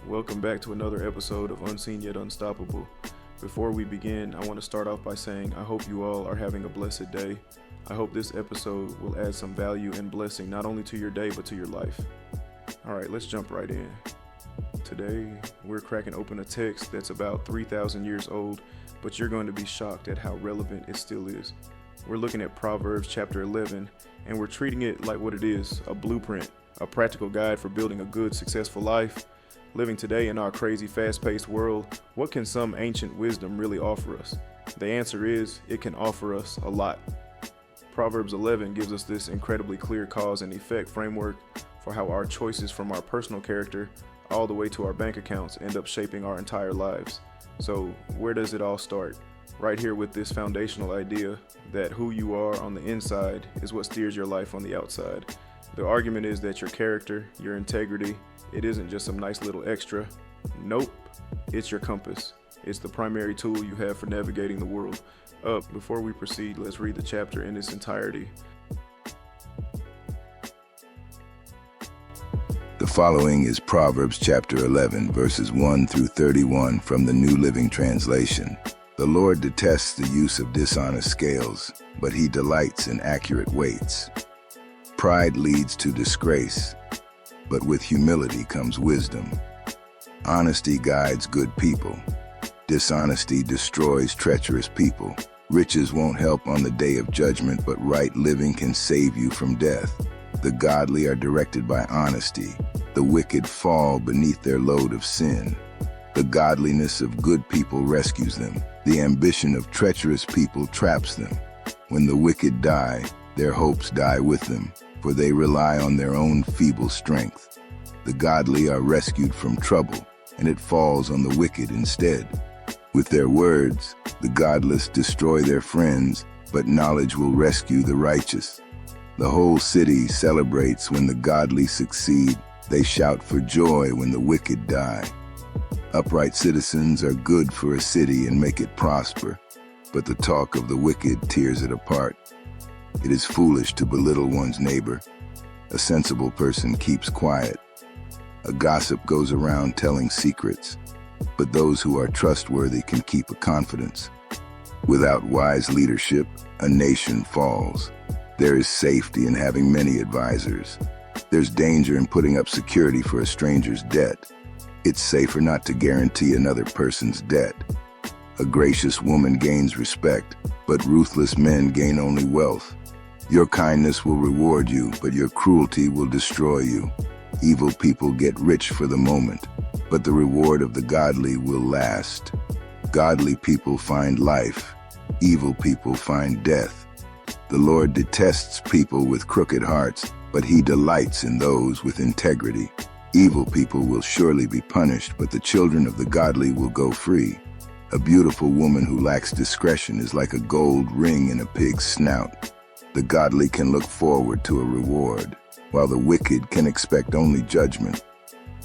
Welcome back to another episode of Unseen Yet Unstoppable. Before we begin, I want to start off by saying I hope you all are having a blessed day. I hope this episode will add some value and blessing not only to your day but to your life. Alright, let's jump right in. Today, we're cracking open a text that's about 3,000 years old, but you're going to be shocked at how relevant it still is. We're looking at Proverbs Chapter 11, and we're treating it like what it is, a blueprint, a practical guide for building a good, successful life. Living today in our crazy, fast-paced world, what can some ancient wisdom really offer us? The answer is, it can offer us a lot. Proverbs 11 gives us this incredibly clear cause and effect framework for how our choices from our personal character all the way to our bank accounts end up shaping our entire lives. So, where does it all start? Right here with this foundational idea that who you are on the inside is what steers your life on the outside. The argument is that your character, your integrity, it isn't just some nice little extra. Nope, it's your compass. It's the primary tool you have for navigating the world. Before we proceed, let's read the chapter in its entirety. The following is Proverbs Chapter 11, verses 1 through 31 from the New Living Translation. The Lord detests the use of dishonest scales, but he delights in accurate weights. Pride leads to disgrace, but with humility comes wisdom. Honesty guides good people. Dishonesty destroys treacherous people. Riches won't help on the day of judgment, but right living can save you from death. The godly are directed by honesty. The wicked fall beneath their load of sin. The godliness of good people rescues them. The ambition of treacherous people traps them. When the wicked die, their hopes die with them, for they rely on their own feeble strength. The godly are rescued from trouble, and it falls on the wicked instead. With their words, the godless destroy their friends, but knowledge will rescue the righteous. The whole city celebrates when the godly succeed. They shout for joy when the wicked die. Upright citizens are good for a city and make it prosper, but the talk of the wicked tears it apart. It is foolish to belittle one's neighbor. A sensible person keeps quiet. A gossip goes around telling secrets, but those who are trustworthy can keep a confidence. Without wise leadership, a nation falls. There is safety in having many advisors. There's danger in putting up security for a stranger's debt. It's safer not to guarantee another person's debt. A gracious woman gains respect, but ruthless men gain only wealth. Your kindness will reward you, but your cruelty will destroy you. Evil people get rich for the moment, but the reward of the godly will last. Godly people find life. Evil people find death. The Lord detests people with crooked hearts, but he delights in those with integrity. Evil people will surely be punished, but the children of the godly will go free. A beautiful woman who lacks discretion is like a gold ring in a pig's snout. The godly can look forward to a reward, while the wicked can expect only judgment.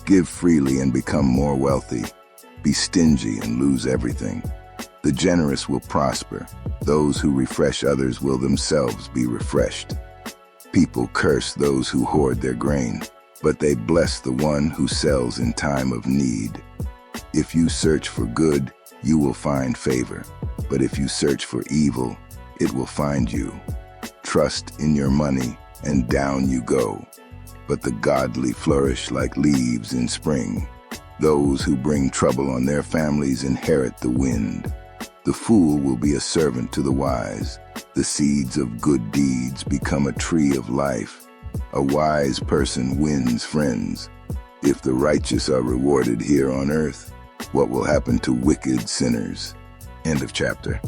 Give freely and become more wealthy. Be stingy and lose everything. The generous will prosper. Those who refresh others will themselves be refreshed. People curse those who hoard their grain, but they bless the one who sells in time of need. If you search for good, you will find favor, but if you search for evil, it will find you. Trust in your money, and down you go. But the godly flourish like leaves in spring. Those who bring trouble on their families inherit the wind. The fool will be a servant to the wise. The seeds of good deeds become a tree of life. A wise person wins friends. If the righteous are rewarded here on earth, what will happen to wicked sinners? End of chapter.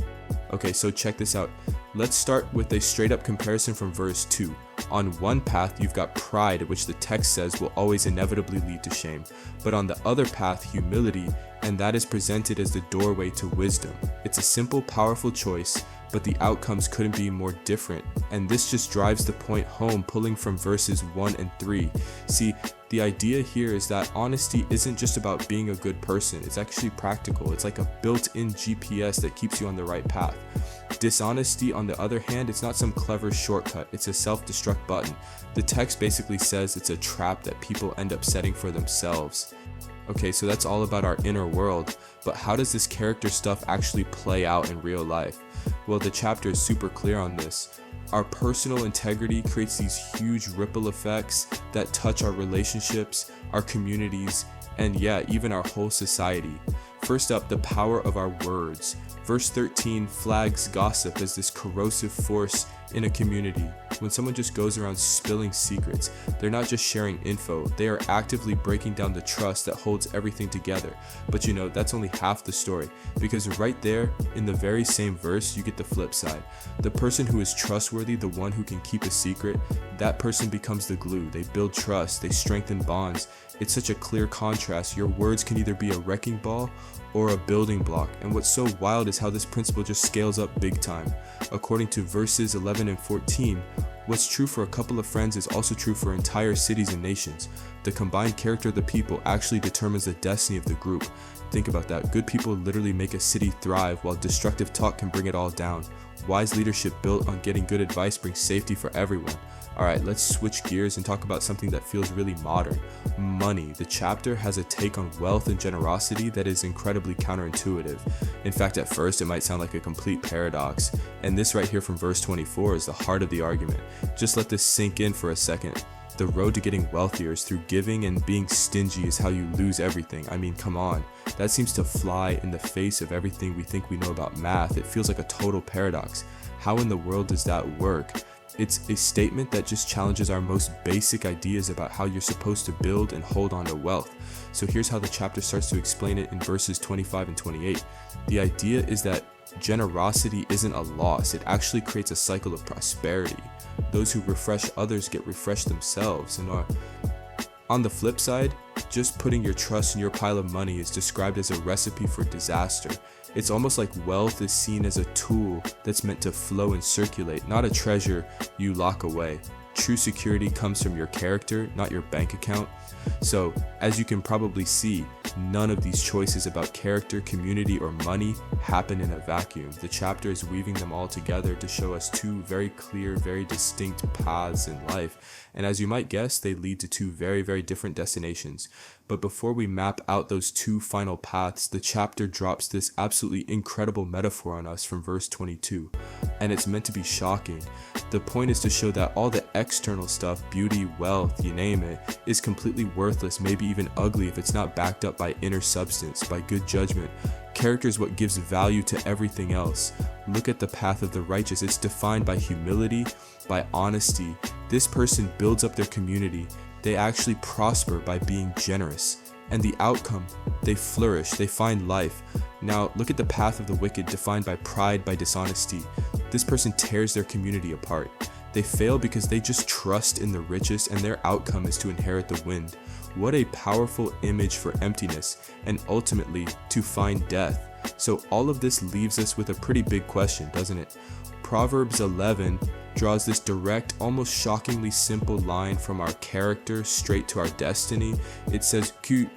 Okay, so check this out. Let's start with a straight up comparison from verse 2. On one path, you've got pride, which the text says will always inevitably lead to shame. But on the other path, humility, and that is presented as the doorway to wisdom. It's a simple, powerful choice, but the outcomes couldn't be more different. And this just drives the point home, pulling from verses 1 and 3. See, the idea here is that honesty isn't just about being a good person. It's actually practical. It's like a built-in GPS that keeps you on the right path. Dishonesty, on the other hand, it's not some clever shortcut. It's a self-destruct button. The text basically says it's a trap that people end up setting for themselves. Okay, so that's all about our inner world, but how does this character stuff actually play out in real life? Well, the chapter is super clear on this. Our personal integrity creates these huge ripple effects that touch our relationships, our communities, and yeah, even our whole society. First up, the power of our words. Verse 13 flags gossip as this corrosive force in a community. When someone just goes around spilling secrets, they're not just sharing info, they are actively breaking down the trust that holds everything together. But you know, that's only half the story, because right there in the very same verse, you get the flip side. The person who is trustworthy, the one who can keep a secret, that person becomes the glue. They build trust, they strengthen bonds. It's such a clear contrast. Your words can either be a wrecking ball or a building block. And what's so wild is how this principle just scales up big time. According to verses 11 and 14, what's true for a couple of friends is also true for entire cities and nations. The combined character of the people actually determines the destiny of the group. Think about that. Good people literally make a city thrive, while destructive talk can bring it all down. Wise leadership built on getting good advice brings safety for everyone. Alright, let's switch gears and talk about something that feels really modern. Money. The chapter has a take on wealth and generosity that is incredibly counterintuitive. In fact, at first it might sound like a complete paradox. And this right here from verse 24 is the heart of the argument. Just let this sink in for a second. The road to getting wealthier is through giving, and being stingy is how you lose everything. I mean, come on. That seems to fly in the face of everything we think we know about math. It feels like a total paradox. How in the world does that work? It's a statement that just challenges our most basic ideas about how you're supposed to build and hold on to wealth. So here's how the chapter starts to explain it in verses 25 and 28. The idea is that generosity isn't a loss. It actually creates a cycle of prosperity. Those who refresh others get refreshed themselves. And on the flip side, just putting your trust in your pile of money is described as a recipe for disaster. It's almost like wealth is seen as a tool that's meant to flow and circulate, not a treasure you lock away. True security comes from your character, not your bank account. So, as you can probably see, none of these choices about character, community, or money happen in a vacuum. The chapter is weaving them all together to show us two very clear, very distinct paths in life. And as you might guess, they lead to two very, very different destinations. But before we map out those two final paths, the chapter drops this absolutely incredible metaphor on us from verse 22. And it's meant to be shocking. The point is to show that all the external stuff, beauty, wealth, you name it, is completely worthless, maybe even ugly if it's not backed up by inner substance, by good judgment. Character is what gives value to everything else. Look at the path of the righteous. It's defined by humility, by honesty. This person builds up their community. They actually prosper by being generous. And the outcome, they flourish, they find life. Now, look at the path of the wicked, defined by pride, by dishonesty. This person tears their community apart. They fail because they just trust in the richest, and their outcome is to inherit the wind. What a powerful image for emptiness, and ultimately to find death. So all of this leaves us with a pretty big question, doesn't it? Proverbs 11 draws this direct, almost shockingly simple line from our character straight to our destiny. It says,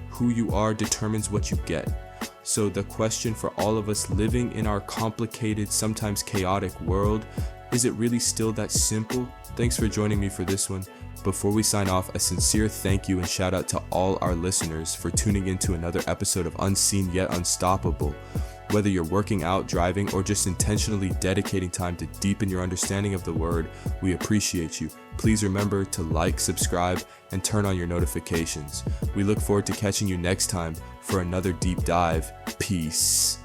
who you are determines what you get. So the question for all of us living in our complicated, sometimes chaotic world, is it really still that simple? Thanks for joining me for this one. Before we sign off, a sincere thank you and shout out to all our listeners for tuning in to another episode of Unseen Yet Unstoppable. Whether you're working out, driving, or just intentionally dedicating time to deepen your understanding of the word, we appreciate you. Please remember to like, subscribe, and turn on your notifications. We look forward to catching you next time for another deep dive. Peace.